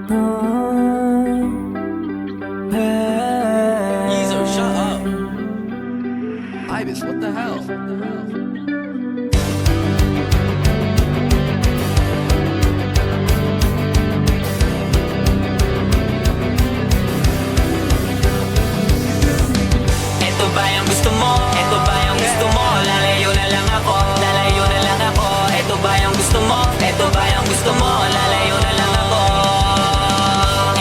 Yeezo, shut up. Ibis, what the hell? Ito ba yung gusto mo? Ito ba yung gusto mo? Lalayo na lang ako, lalayo na lang ako. Ito ba yung gusto mo? Ito ba yung gusto mo? Lalayo na lang ako.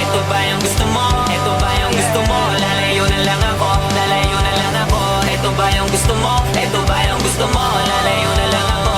Ito ba yung gusto mo? Ito ba yung gusto mo? Lalayo na lang ako, lalayo na lang ako. Ito ba yung gusto mo? Ito ba yung gusto mo? Lalayo na lang ako.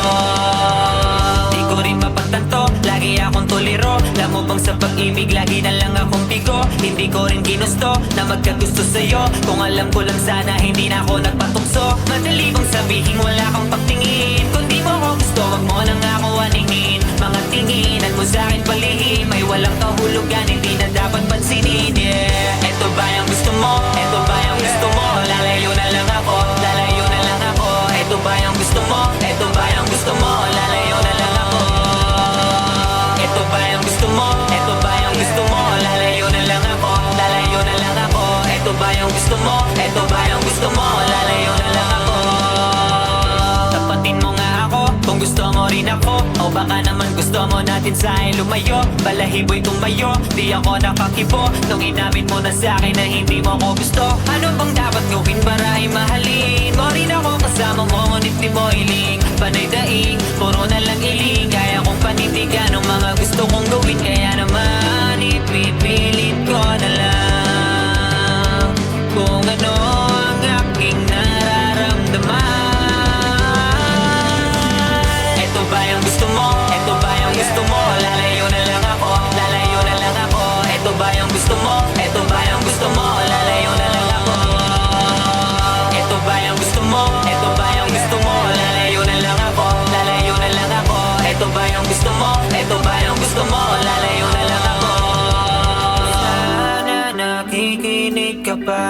Di ko rin mapagtanto, lagi akong tuliro. Alam mo bang sa pag-ibig, lagi na lang akong bigo. Hindi ko rin ginusto na magkagusto sa'yo. Kung alam ko lang sana, hindi na ako nagpatukso. Madali bang sabihin wala kang pagtingin? Kung di mo ako gusto, wag mo nang ako aningin. Mga tinginan mo sa'kin palihim ay walang kahulugan, hindi na dapat pansinin, yeah. Ito ba yung gusto mo? Ito ba yung gusto mo? Lalayo na lang ako, lalayo na lang ako. Ito ba yung gusto mo? Ito ba yung gusto mo? Lalayo na lang ako. Ito ba yung gusto mo? Ito ba yung gusto mo? Lalayo na lang ako, lalayo na lang ako. Ito ba yung gusto mo? Ito ba yung gusto mo? Lalayo na lang ako. Tapatin mo nga ako kung gusto mo rin ako. O baka naman gusto mo natin sa'yo lumayo. Balahiboy tumayo, di ako nakakibo. Nung inamin mo na sa'kin na hindi mo ko gusto. Ano bang dapat gawin para ay mahalin mo rin ako? Kasama mo ngunit di mo iling. Panay daing, puro na lang iling. Kaya kong panindigan ang mga gusto kong gawin. Kaya naman ipipilit ko na lang kung ano ang aking nararamdaman. Ito ba yung gusto mo? Ito ba yung gusto mo? Lalayo na lang ako, lalayo na lang ako. Ito ba yung gusto mo? Ito ba yung gusto mo? Lalayo na lang ako. Ito ba yung gusto mo? Ito ba yung gusto mo? Lalayo na lang ako, lalayo na lang ako. Ito ba yung gusto mo? Ito ba yung gusto mo? Lalayo na lang ako. Sana nakikinig ka pa.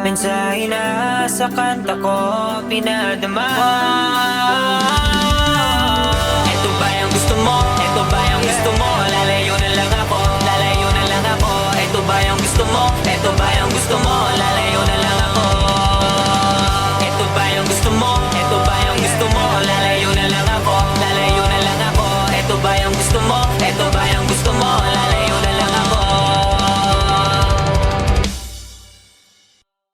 Mensahe na sa kanta ko pinadama. Ito ba yung gusto mo? Ito ba yung gusto mo? Lalayo na lang ako, lalayo na lang ako. Ito ba yung gusto mo? Ito ba yung gusto mo?